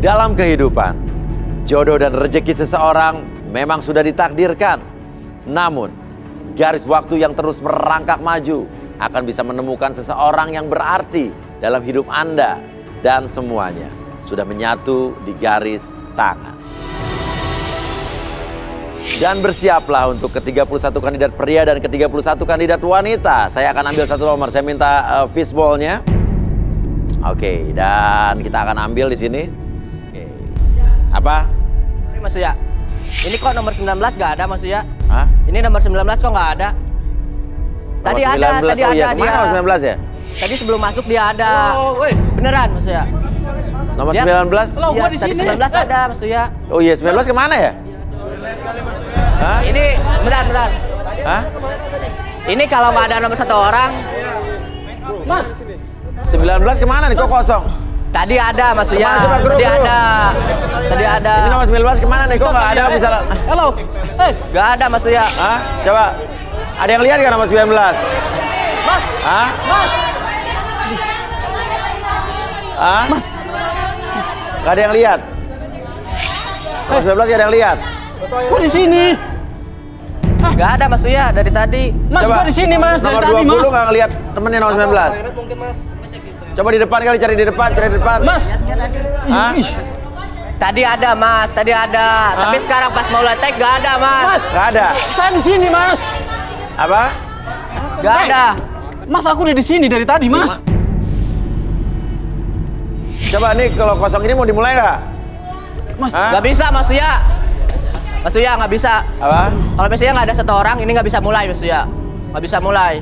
Dalam kehidupan, jodoh dan rezeki seseorang memang sudah ditakdirkan. Namun, garis waktu yang terus merangkak maju akan bisa menemukan seseorang yang berarti dalam hidup Anda. Dan semuanya sudah menyatu di garis tangan. Dan bersiaplah untuk ke-31 kandidat pria dan ke-31 kandidat wanita. Saya akan ambil satu nomor, saya minta fishball-nya. Oke, dan kita akan ambil di sini. Oke. Apa? Mas Uya, ini kok nomor 19 nggak ada Mas Uya? Hah? Ini nomor 19 kok nggak ada? Tadi nomor ada, 19. tadi oh, ada iya. dia. Kemana nomor 19 ya? Tadi sebelum masuk dia ada. Beneran Mas Uya? Nomor Dia- 19? Iya, tadi 19 ada Mas Uya. Oh iya, 19 kemana ya? Hah? Ini, bentar. Hah? Ini kalau nggak ada nomor satu orang, Mas, 19 kemana nih? Kok kosong? tadi ada Mas Uya. Kemana? Coba geruk, Tadi geruk. ada. Tadi ada. Ini nomor 19 kemana nih? Kok nggak ada misalnya? halo. Nggak ada Mas Uya. Hah? Coba. Ada yang lihat nggak nomor 19? Mas, Hah? Mas. Hah? Mas. Nggak ada yang lihat? Nomor 19 nggak ada yang lihat? Gua di sini. Nggak ada Mas Uya dari tadi. Mas, gua di sini, Mas. Dari Nomor tadi, 20 Mas. nggak ngelihat temennya nomor 19? Coba di depan kali, cari di depan, Mas. Hah? Ih, Tadi ada Mas, tadi ada. Tapi sekarang pas mau letek nggak ada Mas. Mas, Nggak ada. saya di sini, Mas. Apa? Nggak ada. Mas, aku udah di sini dari tadi, Mas. Coba nih kalau kosong ini mau dimulai nggak? Mas, Hah? Nggak bisa Mas Uya. Mas Uya nggak bisa. Apa? Kalau misalnya nggak ada satu orang, ini nggak bisa mulai Mas Uya. Nggak bisa mulai.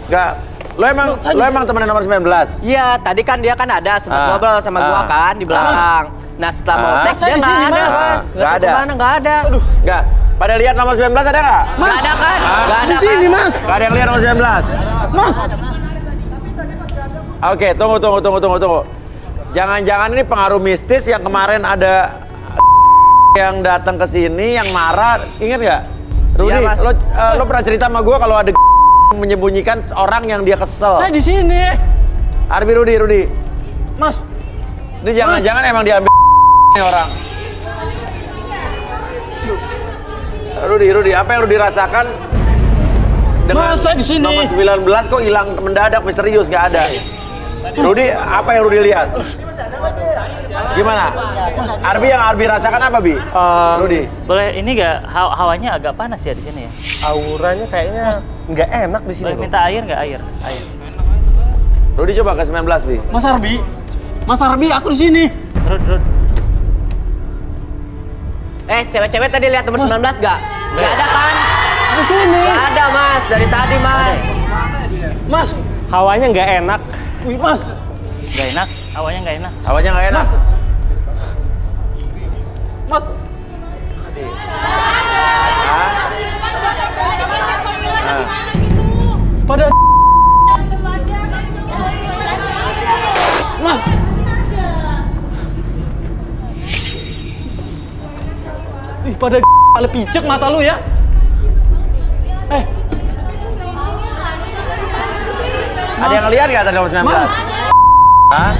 Nggak. Lo emang temennya nomor 19? Iya, tadi kan dia kan ada sempat ngobrol sama gua kan di belakang. Nah setelah mau tek Saya dia di sini, nggak ada Mas. Mas. Nggak ada. Kemana nggak ada. Nggak. Pada lihat nomor 19 ada nggak? Nggak ada kan? Nggak ada di sini, kan? Mas. Nggak ada yang lihat nomor 19? Mas. Oke, tunggu. Jangan-jangan ini pengaruh mistis yang kemarin ada yang datang ke sini yang marah, ingat nggak? Rudi, Iya, Mas. lo pernah cerita sama gue kalau ada menyembunyikan seorang yang dia kesel. Saya di sini. Arbi, Rudi. Mas. Ini jangan-jangan emang diambil nih orang. Rudi, apa yang Rudi rasakan dengan Mas, saya di sini. nomor 19 kok hilang mendadak misterius, nggak ada. Rudi, apa yang Rudi lihat? Gimana? Arbi, yang Arbi rasakan apa, Bi? Rudi. Boleh ini nggak hawanya agak panas ya di sini ya? Auranya kayaknya nggak enak di sini Boleh loh. minta air nggak air? Air. Rudi coba ke 19, Bi. Mas Arbi, aku di sini. Rud. Cewek-cewek tadi lihat nomor 19 nggak? Nggak ada kan? Di sini. Nggak ada Mas, dari tadi Mas. Mas. Hawanya nggak enak. Wih, Mas. Nggak enak, hawanya nggak enak. Hawanya nggak enak. Mas. Pada Mas. Ih, pada kali picek mata lu ya. Ada yang lihat nggak tadi nomor 19? Mas. Hah?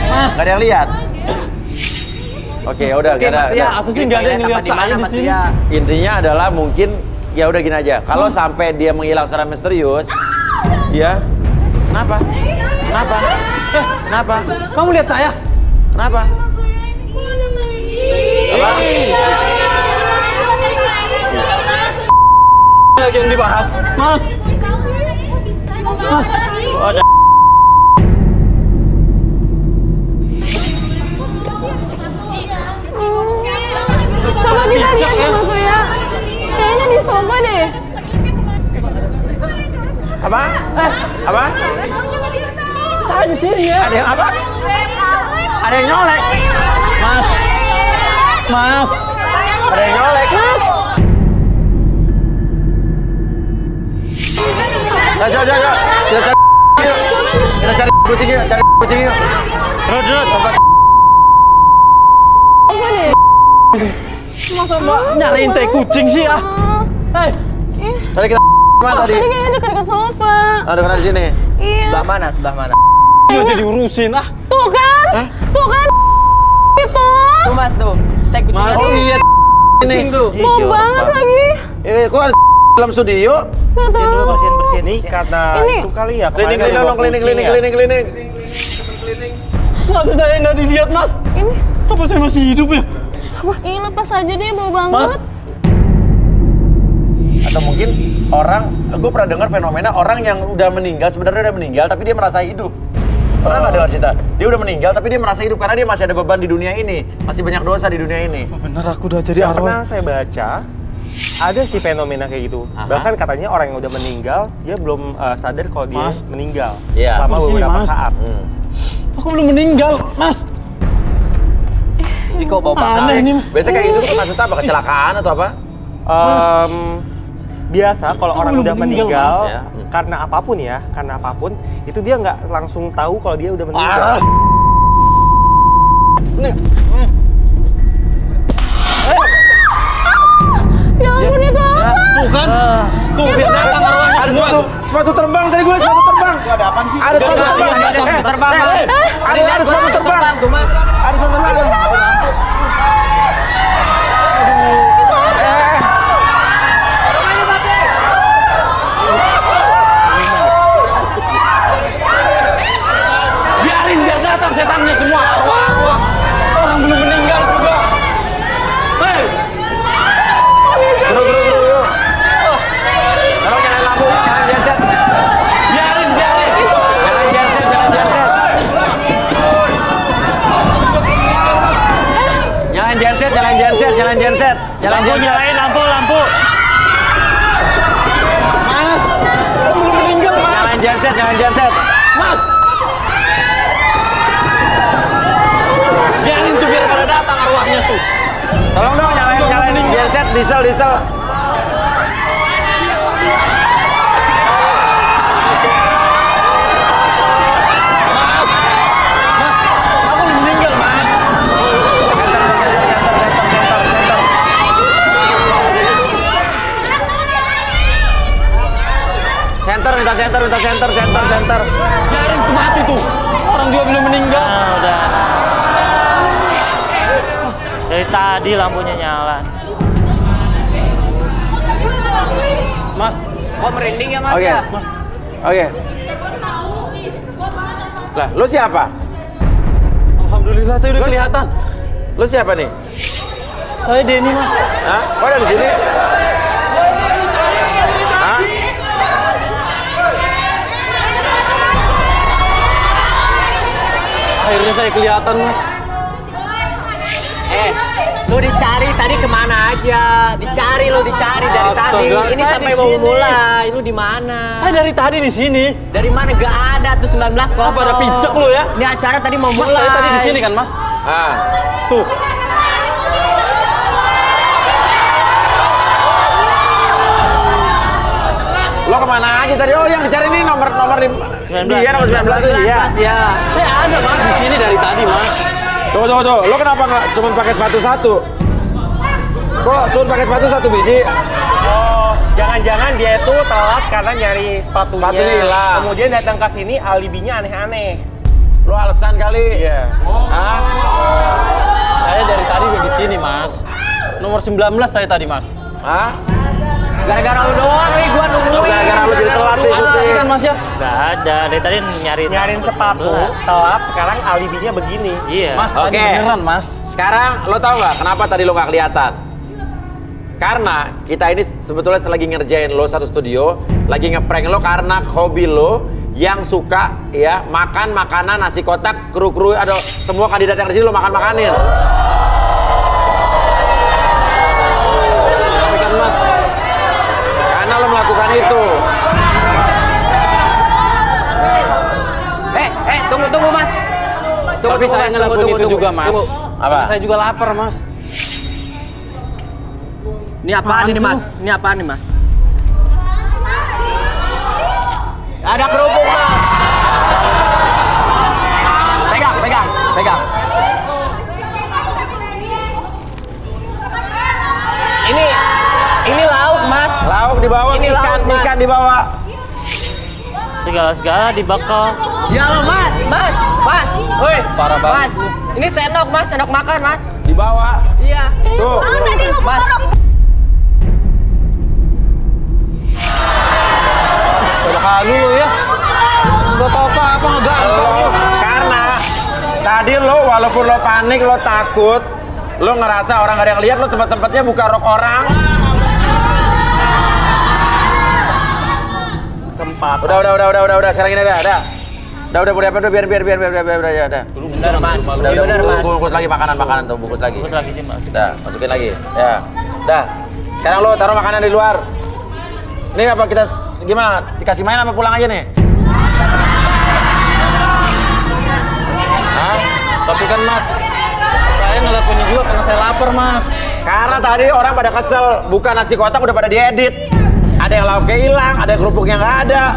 Mas. Nggak ada yang lihat? Oke, udah, Oke, nggak ada. Mas Uya. Masa sih nggak ada yang Toilet lihat apa di mana, saya di Mas sini? Uya? Intinya adalah mungkin ya udah gini aja. Kalau sampai dia menghilang secara misterius, ya. Kenapa? Kenapa? Kamu lihat saya? Kenapa? Apa? Lagi yang dibahas. Mas. Mas. Oh, ada. Coba kita lihat ya Mas Uya. Kayaknya di sofa deh. Apa? Apa? Saya di sini ya. Ada yang apa? Ada yang nyolek. Mas. Mas. Ada yang nyolek. Jangan. Kita cari kucing yuk. Rud. Masa mbak nyariin teh kucing sih ah? Tadi kita mana tadi? Tadi kayaknya dekat sofa. Ada kena di sini. Iya. Sebelah mana? Nggak jadi urusin ah. Tuh kan? Tuh kan? Ini. Mau Hijau, banget Pak. lagi. Kok ada dalam studio? Nggak Bersihin dulu, tahu. bersihin. Ini karena Ini. itu kali ya. Klinik, kemarin dong, ada klinik. Masa saya nggak dilihat, Mas? Ini. Apa saya masih hidup ya? Ih, lepas aja deh, bau banget. Atau mungkin orang, gue pernah dengar fenomena orang yang udah meninggal, sebenarnya udah meninggal tapi dia merasa hidup. Pernah nggak dengar cerita? Dia udah meninggal tapi dia merasa hidup karena dia masih ada beban di dunia ini, masih banyak dosa di dunia ini. Bener, aku udah jadi Yang pernah arwah. saya baca, ada sih fenomena kayak gitu. Aha. Bahkan katanya orang yang udah meninggal, dia belum sadar kalau dia Mas. meninggal. Iya. Selama Di sini, beberapa Mas. saat. Aku belum meninggal, Mas. Ini kok bau Aneh ini. Biasanya kayak gitu tuh maksudnya apa? Kecelakaan atau apa? Biasa kalau orang belum udah meninggal, meninggal, Mas, ya. karena apapun, itu dia nggak langsung tahu kalau dia udah meninggal. Ya ampun, itu apa? Tuh kan? Tuh, biar datang arwahnya Ada semua. sepatu terbang tadi gue, sepatu terbang. Ada apaan sih? Ada sepatu terbang. terbang, Mas. Ada sepatu terbang. tuh, Mas. Ada sepatu terbang. Biarin, biar datang setannya semua, arwah-arwah. Orang belum meninggal juga. Hei, Bro. Tolong nyalain lampu, jangan genset. biarin. Jangan genset. Jangan genset. Lampu, nyalain lampu. Mas, aku belum meninggal, Mas. Jangan genset. Mas. Biarin tuh, biar pada datang arwahnya tuh. Tolong dong nyalain genset, diesel. Mas, aku belum meninggal, Mas. Center. Center. Biarin tuh mati tuh. Orang juga belum meninggal. Nah, udah. Dari tadi lampunya nyala. Mas, Kok merinding ya, Mas? Oke. Ya? Oke. Lah, lu siapa? alhamdulillah saya udah kelihatan. Lu siapa nih? Saya Denny, Mas. Hah? Kok ada di sini? Hah? Akhirnya saya kelihatan, Mas. Lu dicari tadi kemana aja? Dicari dari Astaga, tadi. Ini saya sampai di mau sini. mulai. Lu di mana? Saya dari tadi di sini. Dari mana? Gak ada tuh 19 kosong. Apa ada picek lu ya? Ini acara tadi mau Mas, mulai. saya tadi di sini kan, Mas? Ah. Tuh. Lo kemana aja tadi? Oh, yang dicari ini nomor 19. Dia nomor 19 itu dia. Mas, ya. Saya ada, Mas, di sini dari tadi, Mas. Tuh. Lo kenapa nggak cuma pakai sepatu satu? Kok cuma pakai sepatu satu biji? Oh, jangan-jangan dia itu telat karena nyari sepatunya. Sepatunya hilang. Kemudian datang ke sini alibinya aneh-aneh. Lo alasan kali. Iya. Hah? Saya dari tadi udah di sini, Mas. Nomor 19 saya tadi, Mas. Hah? Gara-gara lu doang nih gua nungguin. Lo gara-gara lo jadi telat nih Ada tadi syuting. kan, Mas ya? Nggak ada. Dari tadi Nyariin sepatu, 19. telat, sekarang alibinya begini. Iya. Mas, tadi Oke. beneran, Mas. Sekarang lo tau nggak kenapa tadi lo nggak kelihatan? Karena kita ini sebetulnya lagi ngerjain lo satu studio, lagi ngeprank lo karena hobi lo yang suka ya makan makanan nasi kotak kru ada semua kandidat yang di sini lo makan-makanin. Tapi kan, Mas, Karena lo melakukan itu. Tunggu Mas. tapi saya ngelakuin itu juga, Mas. Tunggu. Apa? Saya juga lapar, Mas. Ini apaan nih, Mas? Ini apaan nih, Mas? Ada kerupuk, Mas. Pegang. Ini lauk, Mas. Lauk dibawa, Ini lauk, Mas. ikan dibawa. Segala-segala dibakar. Ya lo, Mas. Woi, Parah banget. Mas. Ini sendok mas, sendok makan mas. Dibawa. Iya. Tuh. Tadi lu Mas. Padahal lu ya. Nggak tahu apa-apa, ngegampang lu. Karena tadi lo walaupun lo panik, lo takut, lo ngerasa orang gak ada yang lihat, lo sempet-sempetnya buka rok orang. Sempat. Udah, sekarang ini udah. Udah, biar, ya udah. Bener mas. Udah, Bener mas. bungkus lagi makanan tuh, bungkus lagi. Bungkus lagi sih mas. Udah, masukin lagi. Ya. Udah. Sekarang lo taruh makanan di luar. Ini apa kita gimana? Dikasih main apa pulang aja nih? Hah? Tapi kan Mas, saya ngelakuinnya juga karena saya lapar Mas. Karena tadi orang pada kesel, bukan nasi kotak udah pada diedit. Ada yang lauknya hilang, ada yang kerupuknya nggak ada.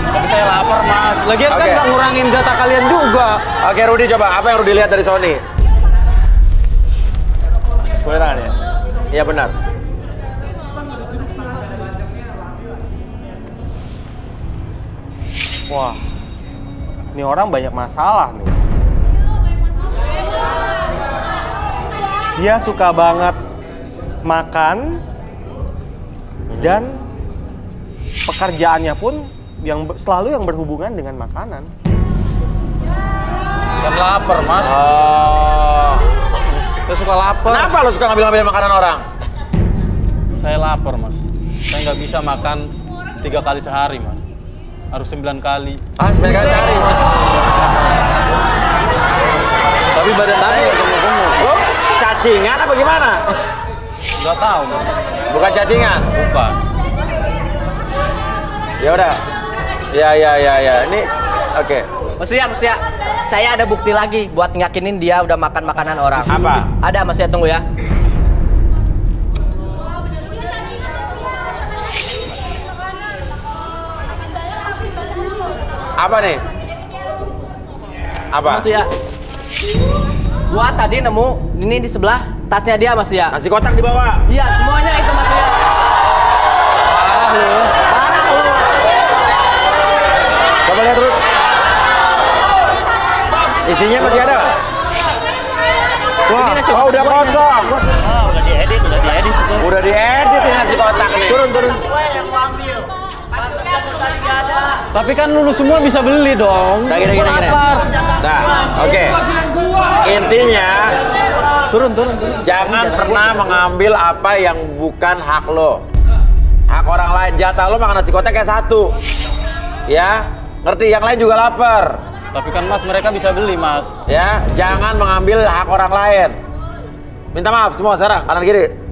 Tapi saya lapar Mas. Lagian kan Oke. nggak ngurangin data kalian juga. Oke, Rudi coba, apa yang Rudi lihat dari Sony? Boleh tangan ya? Iya benar. Wah, ini orang banyak masalah nih. Dia suka banget makan dan pekerjaannya pun selalu yang berhubungan dengan makanan. Kan lapar Mas. Oh. Saya suka lapar. Kenapa lo suka ngambil-ngambil makanan orang? Saya lapar Mas. Saya nggak bisa makan 3 kali sehari Mas. Harus 9 kali. 9 kali sehari. Tapi badan saya nggak gemuk-gemuk. Lo cacingan apa gimana? Nggak tahu Mas. Bukan cacingan. Bukan. Ya udah. Ya. Ini oke. Maksudnya, saya ada bukti lagi buat ngiyakinin dia udah makan makanan orang. Apa? Ada, maksudnya tunggu ya. Apa nih? Apa? Maksudnya, gua tadi nemu ini di sebelah tasnya dia mas ya. Nasi kotak di bawah. Iya, semuanya itu mas ya. Parah lu. Parah lu. Coba lihat terus. Isinya masih ada nggak? Ini nasi Oh, udah kosong. Ah, udah diedit tuh. Udah diedit ini nasi kotak nih. Turun. Tapi kan lu semua bisa beli dong. Udah gini. Lapar. Nah, oke. Intinya, Turun. jangan pernah mengambil apa yang bukan hak lo. Hak orang lain. Jatah lo makan nasi kotak kayak satu. Ya, ngerti? Yang lain juga lapar. Tapi kan Mas mereka bisa beli Mas. Ya, jangan mengambil hak orang lain. Minta maaf semua sekarang, kanan kiri.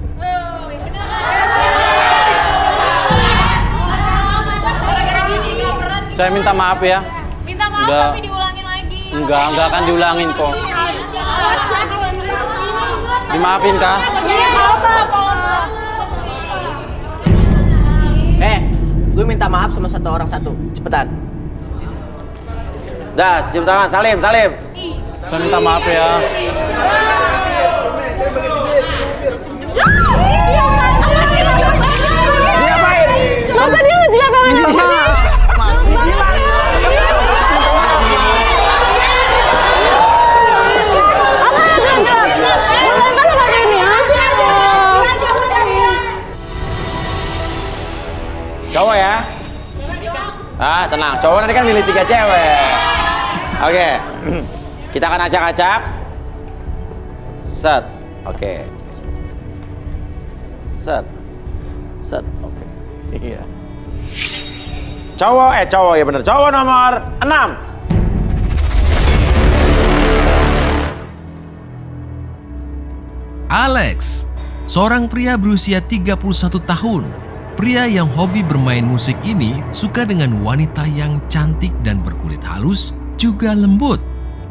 Saya minta maaf ya. Minta maaf Udah. tapi diulangin lagi. Enggak akan diulangin kok. Dimaafin kah? Lu minta maaf sama satu orang satu. Cepetan. Dah, cium tangan. Salim. Saya minta maaf ya. Diapain? Masa dia ngejilat tangan aku? Apa yang ngejilat? Kan lu pakai ini aja. Cowok ya? Tenang. Cowok nanti kan milih 3 cewek. Oke. Kita akan acak-acak. Set. Oke. Set. Oke. Iya. Cowok ya bener. Cowok nomor 6. Alex, seorang pria berusia 31 tahun. Pria yang hobi bermain musik ini suka dengan wanita yang cantik dan berkulit halus, juga lembut.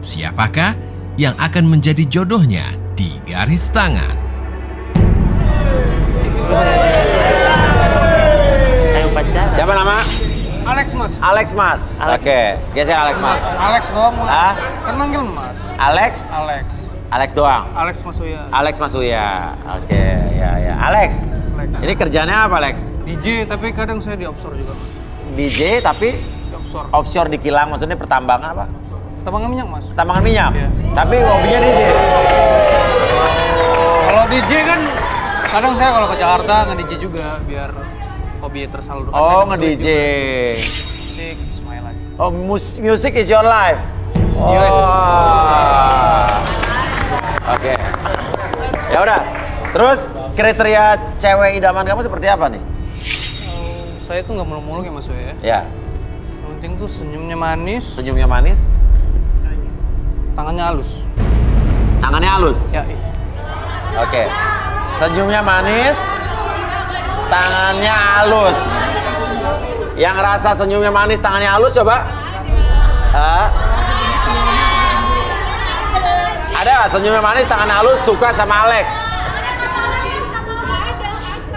Siapakah yang akan menjadi jodohnya di garis tangan? Ayo pacaran. Siapa nama? Alex mas. Alex Mas. Oke. Geser Alex Mas. Alex doang mas. Ah? Kan manggil mas. Alex? Alex. Alex doang. Alex Mas Uya. Alex Masuya. Oke, ya. Alex. Ini kerjanya apa, Alex? DJ tapi kadang saya di offshore juga mas. DJ tapi Di offshore. offshore di kilang, maksudnya pertambangan apa? Tambangan minyak, Mas. Tambangan minyak. Iya. Tapi hobinya DJ. Kalau DJ kan kadang saya kalau ke Jakarta nge-DJ juga biar hobi tersalurkan. Oh, nge-DJ. Musik, is my life. Oh, music is your life. Oh. Yes. Oke. Ya udah. Terus kriteria cewek idaman kamu seperti apa nih? Saya tuh nggak muluk-muluk ya Mas Wei ya. Ya, Yang penting tuh senyumnya manis, senyumnya manis, tangannya halus. tangannya halus. Ya, Oke. Senyumnya manis, tangannya halus. Yang rasa senyumnya manis, tangannya halus coba. Ada nggak senyumnya manis, tangannya halus, suka sama Alex?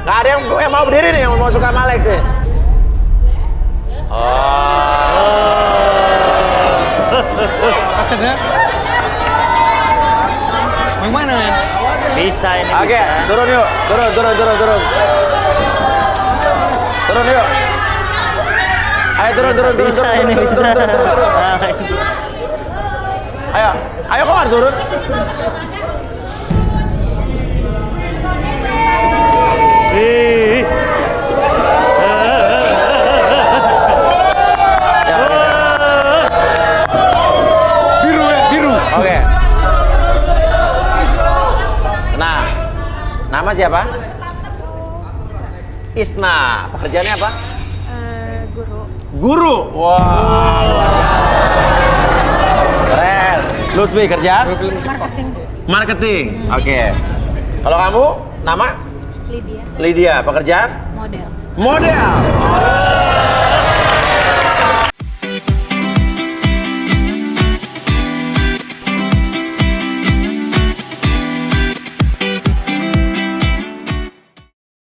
Nggak ada yang mau berdiri nih, yang mau suka sama Alex nih. ada. Bagaimana ya? Bisa ini Oke, bisa. turun yuk. Turun. Turun yuk. Ayo turun. Bisa ini bisa. Ah, bisa. Ayo kok nggak turun? Ih. Ya, Biru. Oke. Nah, nama siapa? Isna. Pekerjaannya apa? Guru. Guru. Wah. Keren. Lutfi kerjaan? Marketing. Marketing. Oke. Kalau kamu nama? Lydia. Lydia. Pekerjaan? Model. Model.